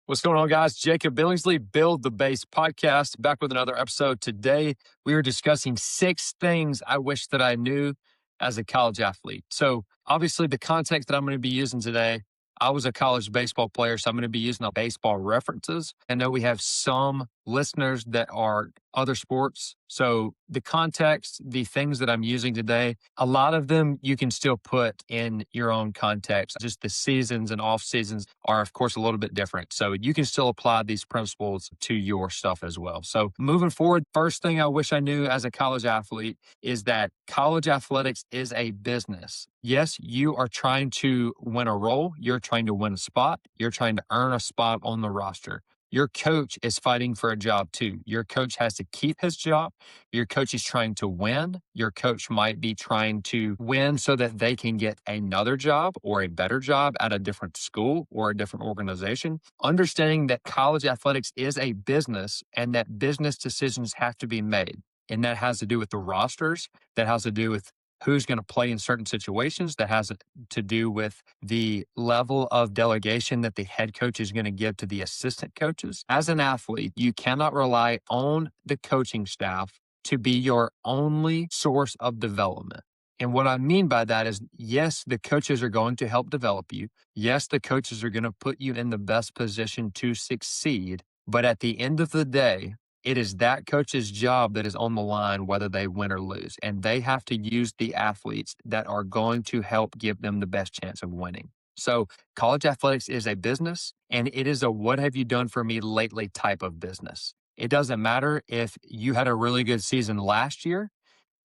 What's going on, guys? Jacob Billingsley, Build the Base podcast, back with another episode. Today, we are discussing 6 things I wish that I knew as a college athlete. So, obviously, the context that I'm going to be using today, I was a college baseball player, so I'm going to be using baseball references. I know we have some listeners that are other sports. So, the context, the things that I'm using today, a lot of them you can still put in your own context. Just the seasons and off seasons are, of course, a little bit different. So you can still apply these principles to your stuff as well. So moving forward, first thing I wish I knew as a college athlete is that college athletics is a business. Yes, you are trying to win a role. You're trying to win a spot. You're trying to earn a spot on the roster. Your coach is fighting for a job too. Your coach has to keep his job. Your coach is trying to win. Your coach might be trying to win so that they can get another job or a better job at a different school or a different organization. Understanding that college athletics is a business and that business decisions have to be made. And that has to do with the rosters, that has to do with who's going to play in certain situations, that has to do with the level of delegation that the head coach is going to give to the assistant coaches. As an athlete, you cannot rely on the coaching staff to be your only source of development. And what I mean by that is, yes, the coaches are going to help develop you. Yes, the coaches are going to put you in the best position to succeed. But at the end of the day, it is that coach's job that is on the line, whether they win or lose. And they have to use the athletes that are going to help give them the best chance of winning. So college athletics is a business, and it is a what have you done for me lately type of business. It doesn't matter if you had a really good season last year.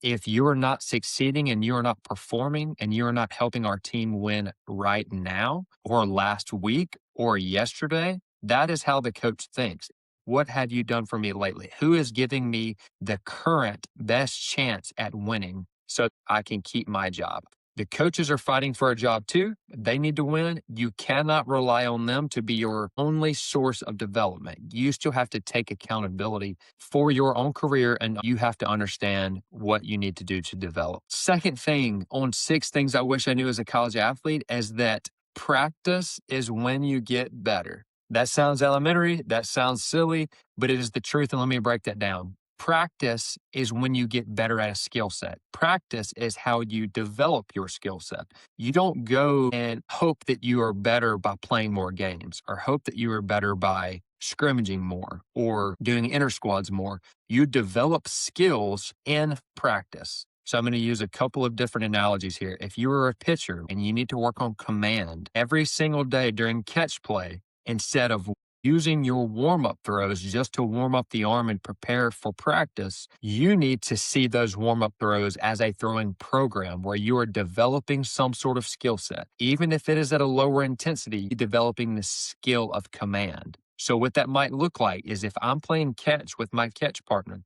If you are not succeeding and you are not performing and you are not helping our team win right now or last week or yesterday, that is how the coach thinks. What have you done for me lately? Who is giving me the current best chance at winning so I can keep my job? The coaches are fighting for a job too. They need to win. You cannot rely on them to be your only source of development. You still have to take accountability for your own career, and you have to understand what you need to do to develop. Second thing on 6 things I wish I knew as a college athlete is that practice is when you get better. That sounds elementary. That sounds silly, but it is the truth. And let me break that down. Practice is when you get better at a skill set. Practice is how you develop your skill set. You don't go and hope that you are better by playing more games or hope that you are better by scrimmaging more or doing inter squads more. You develop skills in practice. So I'm going to use a couple of different analogies here. If you are a pitcher and you need to work on command every single day during catch play, instead of using your warm-up throws just to warm up the arm and prepare for practice, you need to see those warm-up throws as a throwing program where you are developing some sort of skill set. Even if it is at a lower intensity, developing the skill of command. So what that might look like is if I'm playing catch with my catch partner,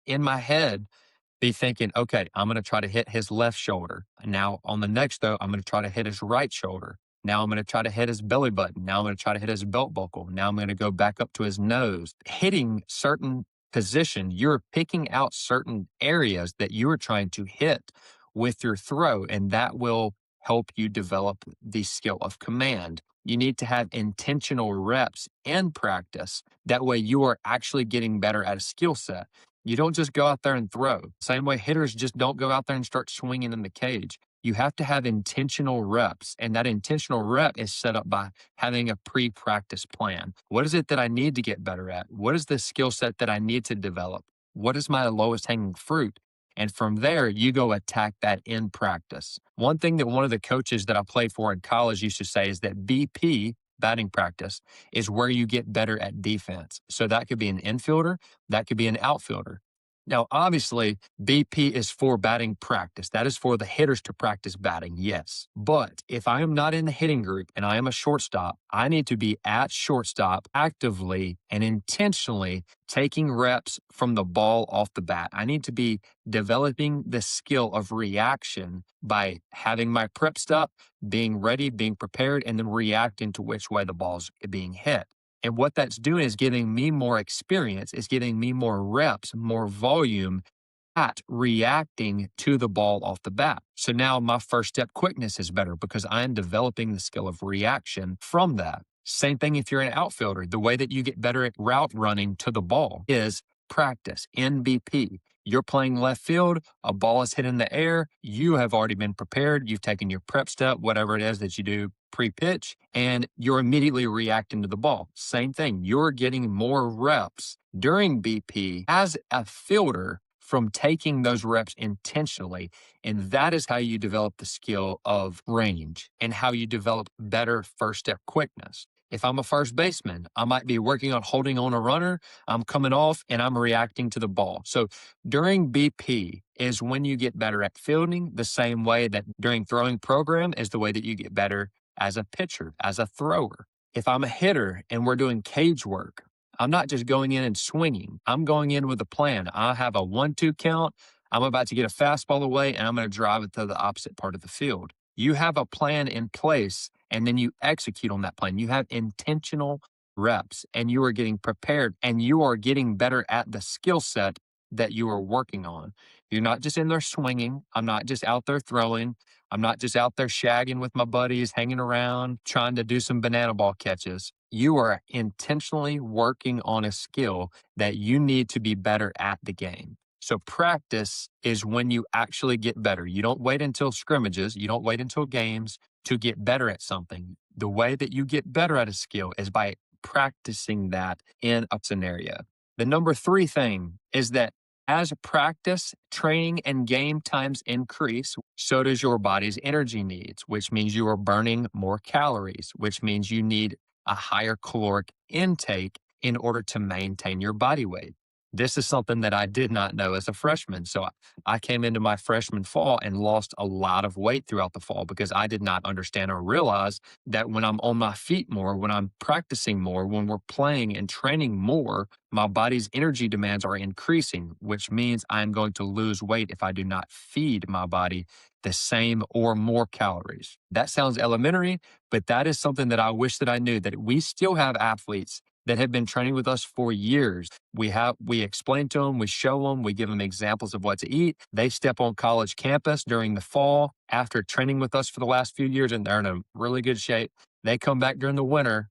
in my head, be thinking, okay, I'm going to try to hit his left shoulder. Now on the next throw, I'm going to try to hit his right shoulder. Now I'm going to try to hit his belly button. Now I'm going to try to hit his belt buckle. Now I'm going to go back up to his nose. Hitting certain positions, you're picking out certain areas that you are trying to hit with your throw, and that will help you develop the skill of command. You need to have intentional reps in practice. That way you are actually getting better at a skill set. You don't just go out there and throw. Same way hitters just don't go out there and start swinging in the cage. You have to have intentional reps, and that intentional rep is set up by having a pre-practice plan. What is it that I need to get better at? What is the skill set that I need to develop? What is my lowest hanging fruit? And from there, you go attack that in practice. One thing that one of the coaches that I played for in college used to say is that BP, batting practice, is where you get better at defense. So that could be an infielder, that could be an outfielder. Now, obviously, BP is for batting practice. That is for the hitters to practice batting, yes. But if I am not in the hitting group and I am a shortstop, I need to be at shortstop actively and intentionally taking reps from the ball off the bat. I need to be developing the skill of reaction by having my prep stop, being ready, being prepared, and then reacting to which way the ball's being hit. And what that's doing is giving me more experience, is giving me more reps, more volume at reacting to the ball off the bat. So now my first step quickness is better because I am developing the skill of reaction from that. Same thing if you're an outfielder. The way that you get better at route running to the ball is practice, NBP. You're playing left field, a ball is hit in the air. You have already been prepared. You've taken your prep step, whatever it is that you do pre-pitch, and you're immediately reacting to the ball. Same thing. You're getting more reps during BP as a fielder from taking those reps intentionally. And that is how you develop the skill of range and how you develop better first step quickness. If I'm a first baseman, I might be working on holding on a runner. I'm coming off and I'm reacting to the ball. So during BP is when you get better at fielding, the same way that during throwing program is the way that you get better as a pitcher, as a thrower. If I'm a hitter and we're doing cage work, I'm not just going in and swinging. I'm going in with a plan. I have a 1-2 count. I'm about to get a fastball away and I'm going to drive it to the opposite part of the field. You have a plan in place and then you execute on that plan. You have intentional reps and you are getting prepared and you are getting better at the skill set that you are working on. You're not just in there swinging. I'm not just out there throwing. I'm not just out there shagging with my buddies, hanging around, trying to do some banana ball catches. You are intentionally working on a skill that you need to be better at the game. So practice is when you actually get better. You don't wait until scrimmages. You don't wait until games to get better at something. The way that you get better at a skill is by practicing that in a scenario. The number 3 thing is that as practice, training, and game times increase, so does your body's energy needs, which means you are burning more calories, which means you need a higher caloric intake in order to maintain your body weight. This is something that I did not know as a freshman. So I came into my freshman fall and lost a lot of weight throughout the fall because I did not understand or realize that when I'm on my feet more, when I'm practicing more, when we're playing and training more, my body's energy demands are increasing, which means I'm going to lose weight if I do not feed my body the same or more calories. That sounds elementary, but that is something that I wish that I knew, that we still have athletes that have been training with us for years. We explain to them, we show them, we give them examples of what to eat. They step on college campus during the fall after training with us for the last few years, and they're in a really good shape. They come back during the winter,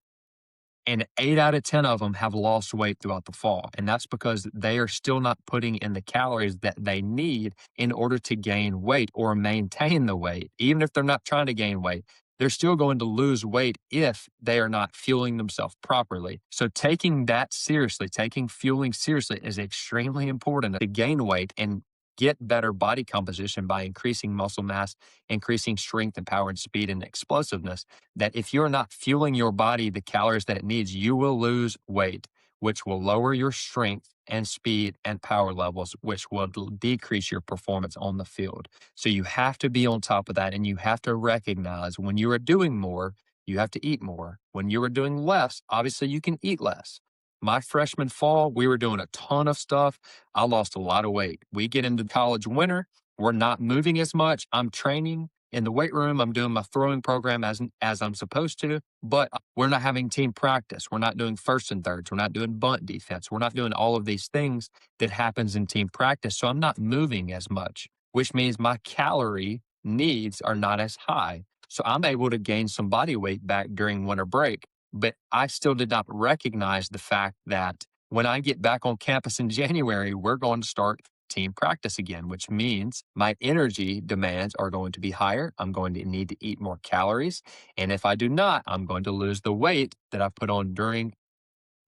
and 8 out of 10 of them have lost weight throughout the fall. And that's because they are still not putting in the calories that they need in order to gain weight or maintain the weight. Even if they're not trying to gain weight, they're still going to lose weight if they are not fueling themselves properly. So taking that seriously, taking fueling seriously is extremely important to gain weight and get better body composition by increasing muscle mass, increasing strength and power and speed and explosiveness. That if you're not fueling your body the calories that it needs, you will lose weight, which will lower your strength and speed and power levels, which will decrease your performance on the field. So you have to be on top of that and you have to recognize when you are doing more, you have to eat more. When you are doing less, obviously you can eat less. My freshman fall, we were doing a ton of stuff. I lost a lot of weight. We get into college winter, we're not moving as much. I'm training in the weight room. I'm doing my throwing program as I'm supposed to, but we're not having team practice. We're not doing first and thirds. We're not doing bunt defense. We're not doing all of these things that happens in team practice. So I'm not moving as much, which means my calorie needs are not as high. So I'm able to gain some body weight back during winter break. But I still did not recognize the fact that when I get back on campus in January, we're going to start team practice again, which means my energy demands are going to be higher. I'm going to need to eat more calories. And if I do not, I'm going to lose the weight that I put on during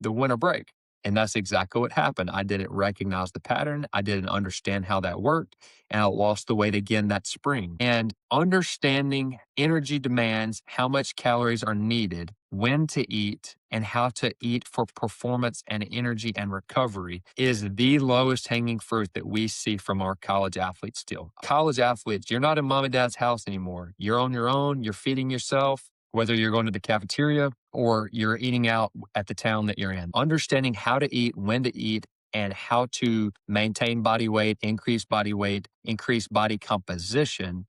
the winter break. And that's exactly what happened. I didn't recognize the pattern. I didn't understand how that worked. And I lost the weight again that spring. And understanding energy demands, how much calories are needed, when to eat, and how to eat for performance and energy and recovery is the lowest hanging fruit that we see from our college athletes still. College athletes, you're not in mom and dad's house anymore. You're on your own. You're feeding yourself, whether you're going to the cafeteria or you're eating out at the town that you're in. Understanding how to eat, when to eat, and how to maintain body weight, increase body composition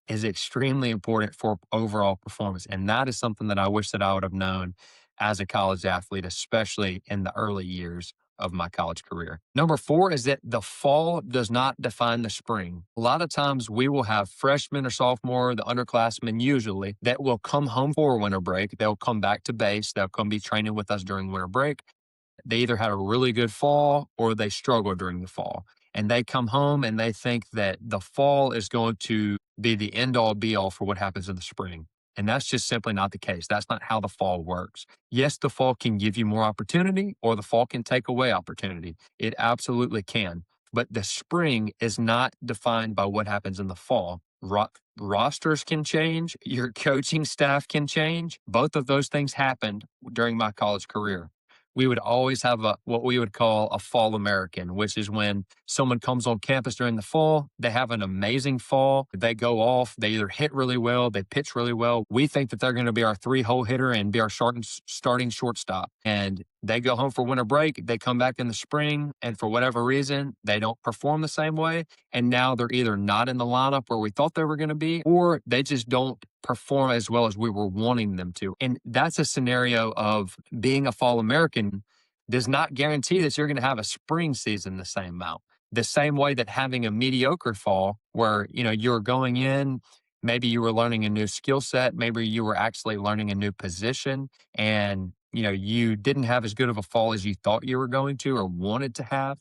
is extremely important for overall performance. And that is something that I wish that I would have known as a college athlete, especially in the early years of my college career. Number four is that the fall does not define the spring. A lot of times we will have freshmen or sophomore, the underclassmen usually, that will come home for winter break. They'll come back to base. They'll come be training with us during winter break. They either had a really good fall or they struggle during the fall. And they come home and they think that the fall is going to be the end all be all for what happens in the spring. And that's just simply not the case. That's not how the fall works. Yes, the fall can give you more opportunity or the fall can take away opportunity. It absolutely can. But the spring is not defined by what happens in the fall. Rosters can change. Your coaching staff can change. Both of those things happened during my college career. We would always have what we would call a fall American, which is when someone comes on campus during the fall, they have an amazing fall, they go off, they either hit really well, they pitch really well. We think that they're going to be our 3-hole hitter and be our starting shortstop. And they go home for winter break, they come back in the spring, and for whatever reason, they don't perform the same way. And now they're either not in the lineup where we thought they were going to be, or they just don't perform as well as we were wanting them to. And that's a scenario of being a fall American does not guarantee that you're going to have a spring season the same amount. The same way that having a mediocre fall where, you're going in, maybe you were learning a new skill set, maybe you were actually learning a new position and, you didn't have as good of a fall as you thought you were going to or wanted to have.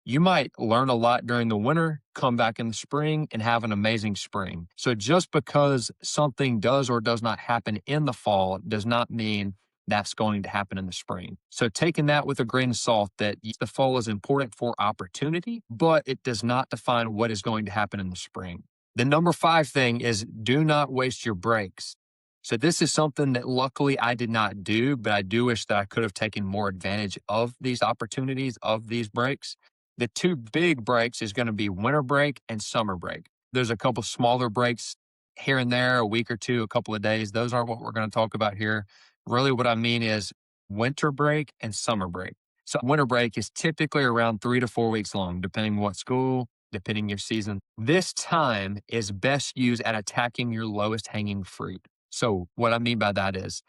You might learn a lot during the winter, come back in the spring, and have an amazing spring. So just because something does or does not happen in the fall does not mean that's going to happen in the spring. So taking that with a grain of salt that the fall is important for opportunity, but it does not define what is going to happen in the spring. The number 5 thing is do not waste your breaks. So this is something that luckily I did not do, but I do wish that I could have taken more advantage of these opportunities, of these breaks. The 2 big breaks is going to be winter break and summer break. There's a couple smaller breaks here and there, a week or two, a couple of days. Those aren't what we're going to talk about here. Really what I mean is winter break and summer break. So winter break is typically around 3 to 4 weeks long, depending on what school, depending your season. This time is best used at attacking your lowest hanging fruit. So what I mean by that is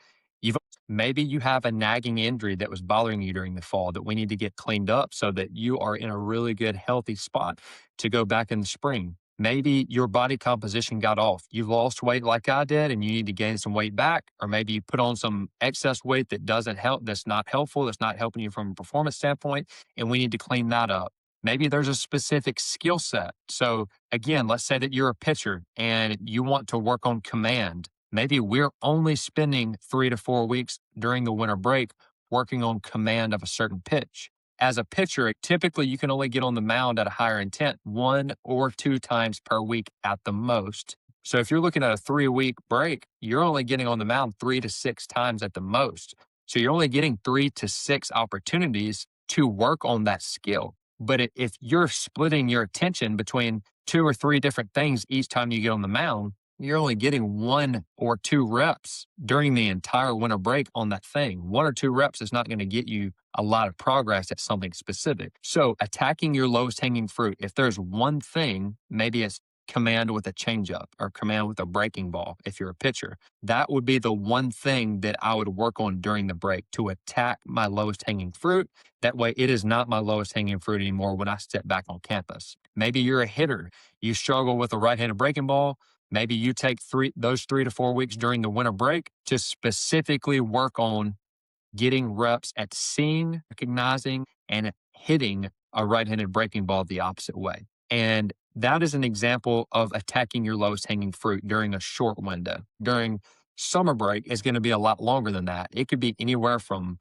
maybe you have a nagging injury that was bothering you during the fall that we need to get cleaned up so that you are in a really good, healthy spot to go back in the spring. Maybe your body composition got off. You've lost weight like I did and you need to gain some weight back, or maybe you put on some excess weight that doesn't help, that's not helpful, that's not helping you from a performance standpoint, and we need to clean that up. Maybe there's a specific skill set. So again, let's say that you're a pitcher and you want to work on command. Maybe we're only spending 3 to 4 weeks during the winter break working on command of a certain pitch. As a pitcher, typically you can only get on the mound at a higher intent 1 or 2 times per week at the most. So if you're looking at a 3-week break, you're only getting on the mound 3 to 6 times at the most. So you're only getting 3 to 6 opportunities to work on that skill. But if you're splitting your attention between 2 or 3 different things each time you get on the mound, you're only getting 1 or 2 reps during the entire winter break on that thing. 1 or 2 reps is not going to get you a lot of progress at something specific. So attacking your lowest hanging fruit, if there's one thing, maybe it's command with a changeup or command with a breaking ball if you're a pitcher. That would be the one thing that I would work on during the break to attack my lowest hanging fruit. That way it is not my lowest hanging fruit anymore when I step back on campus. Maybe you're a hitter. You struggle with a right-handed breaking ball. Maybe you take those 3 to 4 weeks during the winter break to specifically work on getting reps at seeing, recognizing, and hitting a right-handed breaking ball the opposite way. And that is an example of attacking your lowest hanging fruit during a short window. During summer break, it's going to be a lot longer than that. It could be anywhere from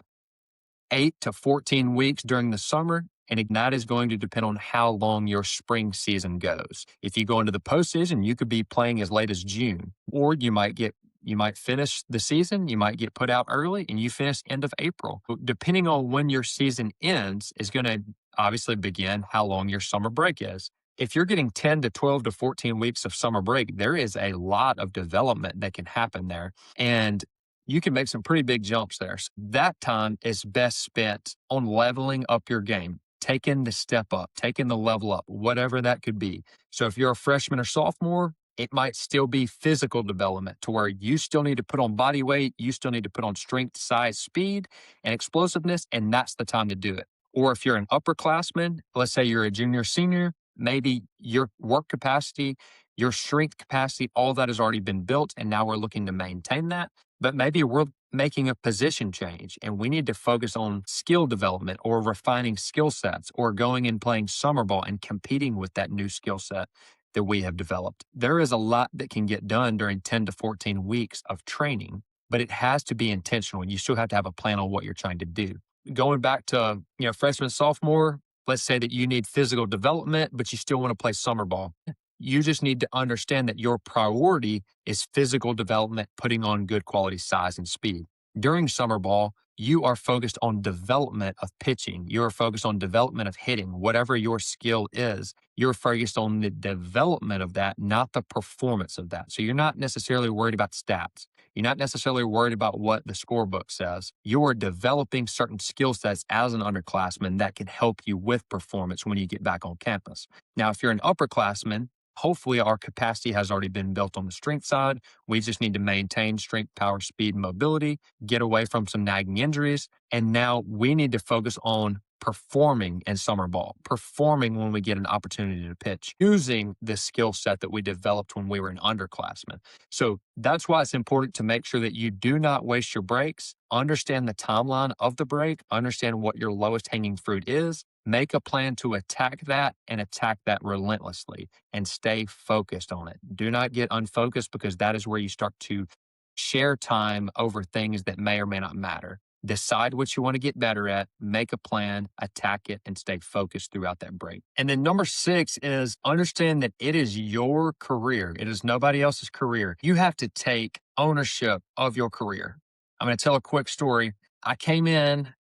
8 to 14 weeks during the summer. And that is going to depend on how long your spring season goes. If you go into the postseason, you could be playing as late as June, or you might finish the season, you might get put out early, and you finish end of April. Depending on when your season ends is going to obviously begin how long your summer break is. If you're getting 10 to 12 to 14 weeks of summer break, there is a lot of development that can happen there. And you can make some pretty big jumps there. So that time is best spent on leveling up your game, taking the step up, taking the level up, whatever that could be. So if you're a freshman or sophomore, it might still be physical development to where you still need to put on body weight, you still need to put on strength, size, speed, and explosiveness, and that's the time to do it. Or if you're an upperclassman, let's say you're a junior, senior, maybe your work capacity, your strength capacity, all that has already been built. And now we're looking to maintain that. But maybe we're making a position change and we need to focus on skill development or refining skill sets or going and playing summer ball and competing with that new skill set that we have developed. There is a lot that can get done during 10 to 14 weeks of training, but it has to be intentional. You still have to have a plan on what you're trying to do. Going back to, freshman, sophomore, let's say that you need physical development, but you still want to play summer ball. You just need to understand that your priority is physical development, putting on good quality size and speed. During summer ball, you are focused on development of pitching. You're focused on development of hitting, whatever your skill is. You're focused on the development of that, not the performance of that. So you're not necessarily worried about stats. You're not necessarily worried about what the scorebook says. You are developing certain skill sets as an underclassman that can help you with performance when you get back on campus. Now, if you're an upperclassman, hopefully our capacity has already been built on the strength side. We just need to maintain strength, power, speed, and mobility, get away from some nagging injuries. And now we need to focus on performing in summer ball, performing when we get an opportunity to pitch, using the skill set that we developed when we were an underclassman. So that's why it's important to make sure that you do not waste your breaks, understand the timeline of the break, understand what your lowest hanging fruit is, make a plan to attack that and attack that relentlessly and stay focused on it. Do not get unfocused because that is where you start to share time over things that may or may not matter. Decide what you want to get better at, make a plan, attack it, and stay focused throughout that break. And then number 6 is understand that it is your career. It is nobody else's career. You have to take ownership of your career. I'm going to tell a quick story. I came in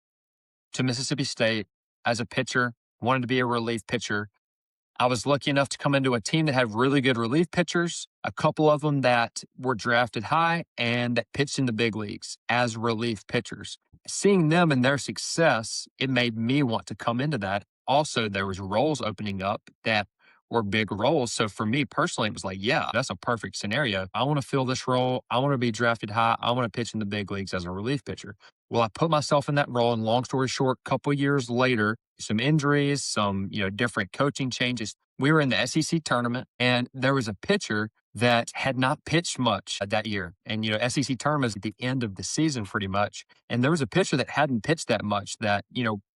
to Mississippi State as a pitcher, wanted to be a relief pitcher. I was lucky enough to come into a team that had really good relief pitchers, a couple of them that were drafted high and that pitched in the big leagues as relief pitchers. Seeing them and their success, it made me want to come into that. Also, there was roles opening up that were big roles. So for me personally, it was like, yeah, that's a perfect scenario. I want to fill this role. I want to be drafted high. I want to pitch in the big leagues as a relief pitcher. Well, I put myself in that role, and long story short, a couple of years later, some injuries, some different coaching changes. We were in the SEC tournament, and there was a pitcher that had not pitched much that year. And SEC tournament is at the end of the season, pretty much. And there was a pitcher that hadn't pitched that much, that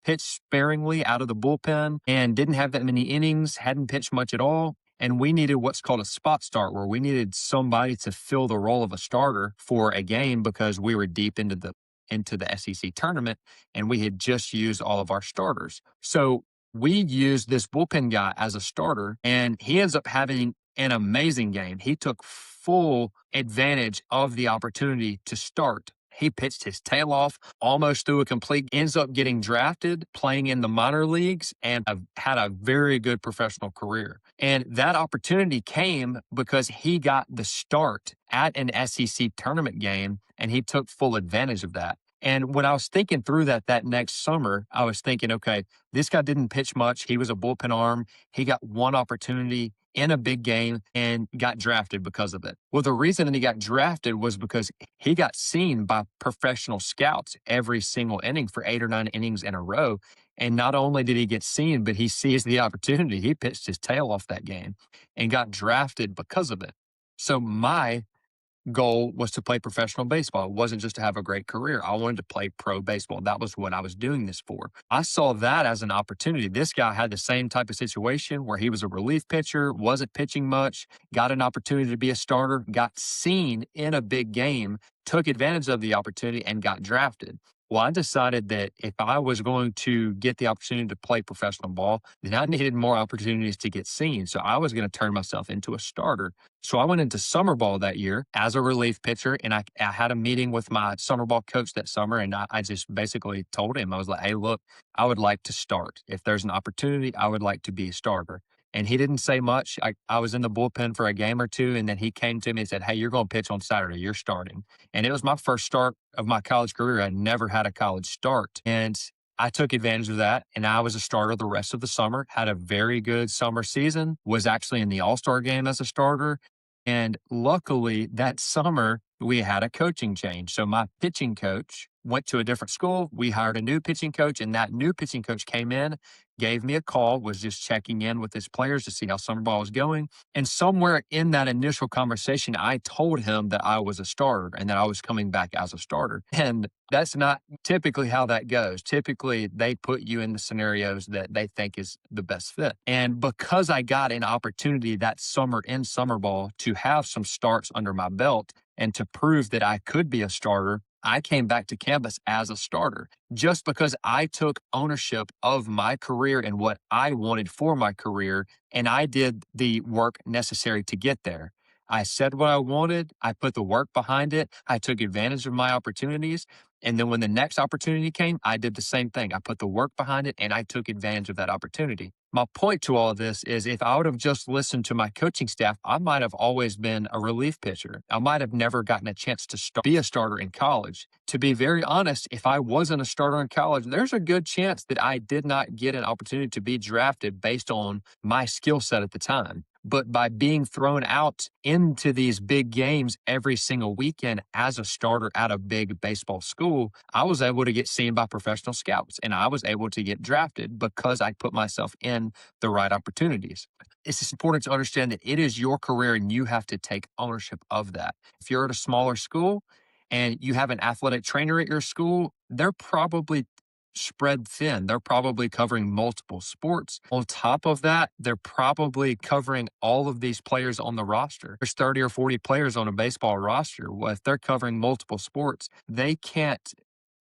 pitched sparingly out of the bullpen and didn't have that many innings, hadn't pitched much at all. And we needed what's called a spot start, where we needed somebody to fill the role of a starter for a game because we were deep into the SEC tournament and we had just used all of our starters. So we used this bullpen guy as a starter, and he ends up having an amazing game. He took full advantage of the opportunity to start. He pitched his tail off, almost threw a complete, ends up getting drafted, playing in the minor leagues, and had a very good professional career. And that opportunity came because he got the start at an SEC tournament game, and he took full advantage of that. And when I was thinking through that next summer, I was thinking, okay, this guy didn't pitch much. He was a bullpen arm. He got one opportunity in a big game and got drafted because of it. Well, the reason that he got drafted was because he got seen by professional scouts every single inning for 8 or 9 innings in a row. And not only did he get seen, but he seized the opportunity. He pitched his tail off that game and got drafted because of it. So my goal was to play professional baseball. It wasn't just to have a great career. I wanted to play pro baseball. That was what I was doing this for. I saw that as an opportunity. This guy had the same type of situation where he was a relief pitcher, wasn't pitching much, got an opportunity to be a starter, got seen in a big game, took advantage of the opportunity, and got drafted. Well, I decided that if I was going to get the opportunity to play professional ball, then I needed more opportunities to get seen. So I was going to turn myself into a starter. So I went into summer ball that year as a relief pitcher, and I had a meeting with my summer ball coach that summer, and I just basically told him, I was like, hey, look, I would like to start. If there's an opportunity, I would like to be a starter. And he didn't say much. I was in the bullpen for a game or two, and then he came to me and said, hey, you're going to pitch on Saturday. You're starting. And it was my first start of my college career. I never had a college start. And I took advantage of that, and I was a starter the rest of the summer, had a very good summer season, was actually in the All-Star game as a starter. And luckily, that summer, we had a coaching change. So my pitching coach went to a different school. We hired a new pitching coach, and that new pitching coach came in, gave me a call, was just checking in with his players to see how summer ball was going. And somewhere in that initial conversation, I told him that I was a starter and that I was coming back as a starter. And that's not typically how that goes. Typically, they put you in the scenarios that they think is the best fit. And because I got an opportunity that summer in summer ball to have some starts under my belt and to prove that I could be a starter, I came back to campus as a starter just because I took ownership of my career and what I wanted for my career. And I did the work necessary to get there. I said what I wanted. I put the work behind it. I took advantage of my opportunities. And then when the next opportunity came, I did the same thing. I put the work behind it and I took advantage of that opportunity. My point to all of this is if I would have just listened to my coaching staff, I might have always been a relief pitcher. I might have never gotten a chance to be a starter in college. To be very honest, if I wasn't a starter in college, there's a good chance that I did not get an opportunity to be drafted based on my skill set at the time. But by being thrown out into these big games every single weekend as a starter at a big baseball school, I was able to get seen by professional scouts and I was able to get drafted because I put myself in the right opportunities. It's just important to understand that it is your career and you have to take ownership of that. If you're at a smaller school and you have an athletic trainer at your school, they're probably spread thin. They're probably covering multiple sports. On top of that, they're probably covering all of these players on the roster. There's 30 or 40 players on a baseball roster. Well, if they're covering multiple sports, they can't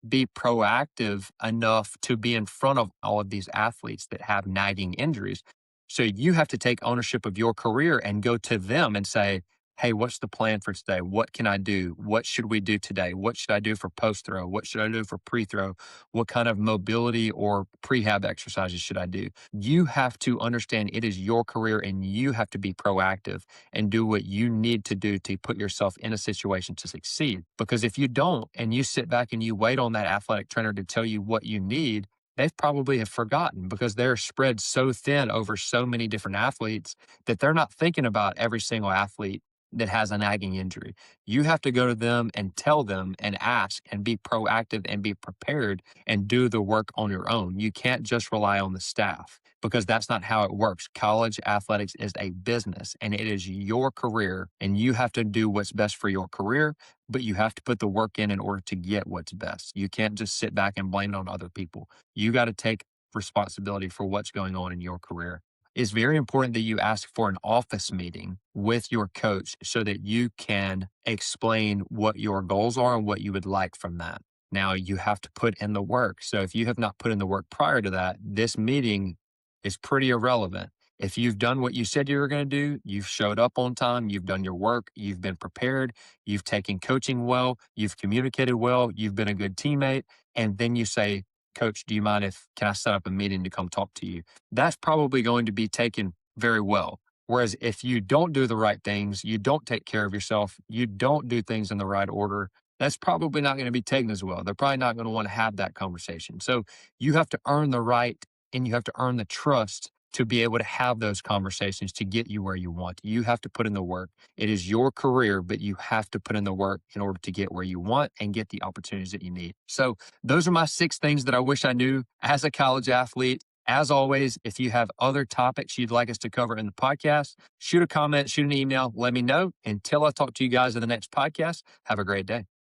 be proactive enough to be in front of all of these athletes that have nagging injuries. So you have to take ownership of your career and go to them and say, hey, what's the plan for today? What can I do? What should we do today? What should I do for post throw? What should I do for pre throw? What kind of mobility or prehab exercises should I do? You have to understand it is your career and you have to be proactive and do what you need to do to put yourself in a situation to succeed. Because if you don't and you sit back and you wait on that athletic trainer to tell you what you need, they probably have forgotten because they're spread so thin over so many different athletes that they're not thinking about every single athlete that has a nagging injury. You have to go to them and tell them and ask and be proactive and be prepared and do the work on your own. You can't just rely on the staff because that's not how it works. College athletics is a business and it is your career and you have to do what's best for your career, but you have to put the work in order to get what's best. You can't just sit back and blame it on other people. You got to take responsibility for what's going on in your career. It's very important that you ask for an office meeting with your coach so that you can explain what your goals are and what you would like from that. Now, you have to put in the work. So if you have not put in the work prior to that, this meeting is pretty irrelevant. If you've done what you said you were going to do, you've showed up on time, you've done your work, you've been prepared, you've taken coaching well, you've communicated well, you've been a good teammate, and then you say, Coach, do you mind can I set up a meeting to come talk to you? That's probably going to be taken very well. Whereas if you don't do the right things, you don't take care of yourself, you don't do things in the right order, that's probably not going to be taken as well. They're probably not going to want to have that conversation. So you have to earn the right and you have to earn the trust to be able to have those conversations to get you where you want. You have to put in the work. It is your career, but you have to put in the work in order to get where you want and get the opportunities that you need. So those are my 6 things that I wish I knew as a college athlete. As always, if you have other topics you'd like us to cover in the podcast, shoot a comment, shoot an email, let me know. Until I talk to you guys in the next podcast, have a great day.